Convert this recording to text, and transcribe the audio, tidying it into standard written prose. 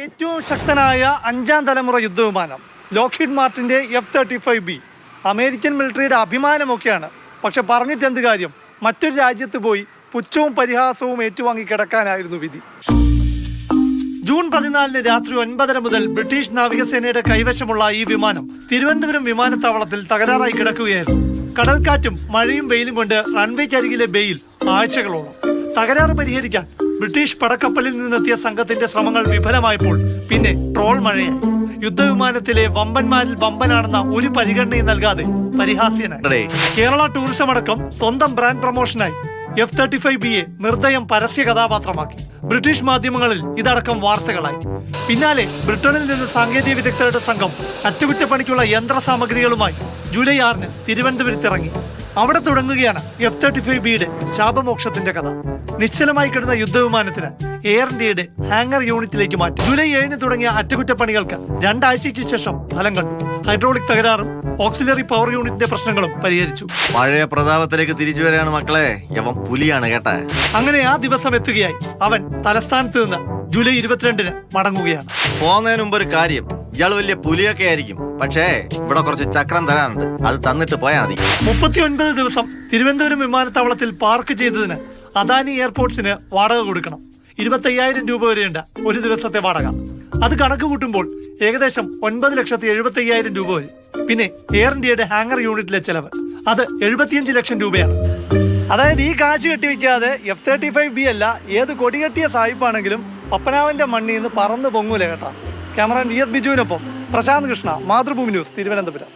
ഏറ്റവും ശക്തനായ അഞ്ചാം തലമുറ യുദ്ധവിമാനം ലോക്ഹീഡ് മാർട്ടിൻ്റെ F-35B അമേരിക്കൻ മിലിറ്ററിയുടെ അഭിമാനമൊക്കെയാണ്. പക്ഷെ പറഞ്ഞിട്ടെന്ത് കാര്യം? മറ്റൊരു രാജ്യത്ത് പോയി പുച്ഛവും പരിഹാസവും ഏറ്റുവാങ്ങി കിടക്കാനായിരുന്നു വിധി. ജൂൺ 14 രാത്രി 9:30 മുതൽ ബ്രിട്ടീഷ് നാവികസേനയുടെ കൈവശമുള്ള ഈ വിമാനം തിരുവനന്തപുരം വിമാനത്താവളത്തിൽ തകരാറായി കിടക്കുകയായിരുന്നു. കടൽക്കാറ്റും മഴയും വെയിലും കൊണ്ട് റൺവേക്കരികിലെ ബേയിൽ ആഴ്ചകളോളം. തകരാറ് പരിഹരിക്കാൻ ബ്രിട്ടീഷ് പടക്കപ്പലിൽ നിന്നെത്തിയ സംഘത്തിന്റെ ശ്രമങ്ങൾ വിഫലമായപ്പോൾ പിന്നെ ട്രോൾ മഴയായി. യുദ്ധവിമാനത്തിലെ വമ്പന്മാരിൽ വമ്പനാണെന്ന ഒരു പരിഗണനയും നൽകാതെ പരിഹാസ്യനായി. കേരള ടൂറിസം അടക്കം സ്വന്തം ബ്രാൻഡ് പ്രൊമോഷനായി F-35Bയെ നിർദ്ദയം പരസ്യ കഥാപാത്രമാക്കി. ബ്രിട്ടീഷ് മാധ്യമങ്ങളിൽ ഇതടക്കം വാർത്തകളായി. പിന്നാലെ ബ്രിട്ടനിൽ നിന്ന് സാങ്കേതിക വിദഗ്ധരുടെ സംഘം അറ്റകുറ്റപ്പണിക്കുള്ള യന്ത്ര സാമഗ്രികളുമായി ജൂലൈ 6 തിരുവനന്തപുരത്തിറങ്ങി. അവിടെ തുടങ്ങുകയാണ് F-35Bയുടെ ശാപമോക്ഷത്തിന്റെ കഥ. നിശ്ചലമായി കിടന്ന യുദ്ധവിമാനത്തിന് എയർ ഇന്ത്യയുടെ ഹാങ്ങർ യൂണിറ്റിലേക്ക് മാറ്റി. ജൂലൈ 7 തുടങ്ങിയ അറ്റകുറ്റപ്പണികൾക്ക് 2 ആഴ്ചയ്ക്ക് ശേഷം ഫലം കണ്ടു. ഹൈഡ്രോളിക് തകരാറും ഓക്സിലറി പവർ യൂണിറ്റിന്റെ പ്രശ്നങ്ങളും പരിഹരിച്ചു. പഴയ പ്രതാപത്തിലേക്ക് തിരിച്ചു വരികയാണ് മക്കളെ. യവൻ പുലിയാണ് കേട്ടാ. അങ്ങനെ ആ ദിവസം എത്തുകയായി. അവൻ തലസ്ഥാനത്ത് നിന്ന് ജൂലൈ 22 മടങ്ങുകയാണ്. പോകുന്നതിന് മുമ്പ് ഒരു കാര്യം, ഇയാൾ വലിയ പുലിയൊക്കെ ആയിരിക്കും, പക്ഷേ ഇവിടെ കുറച്ച് ചക്രം തരാനുണ്ട്. അത് തന്നിട്ട് പോയാൽ മതി. 39 ദിവസം തിരുവനന്തപുരം വിമാനത്താവളത്തിൽ പാർക്ക് ചെയ്തതിന് അദാനി എയർപോർട്ട്സിന് വാടക കൊടുക്കണം. 25,000 രൂപ വരെയുണ്ട് ഒരു ദിവസത്തെ വാടക. അത് കണക്ക് കൂട്ടുമ്പോൾ ഏകദേശം 9,75,000 രൂപ വരും. പിന്നെ എയർ ഇന്ത്യയുടെ ഹാങ്ങർ യൂണിറ്റിലെ ചെലവ് അത് 75 ലക്ഷം രൂപയാണ്. അതായത് ഈ കാശ് കെട്ടിവെക്കാതെ F-35B അല്ല ഏത് കൊടികെട്ടിയ സായിപ്പാണെങ്കിലും പപ്പനാവന്റെ മണ്ണിൽ നിന്ന് പറന്ന് പൊങ്ങൂല കേട്ടാ. ക്യാമറമാൻ VS ബിജുവിനൊപ്പം പ്രശാന്ത് കൃഷ്ണ, മാതൃഭൂമി ന്യൂസ്, തിരുവനന്തപുരം.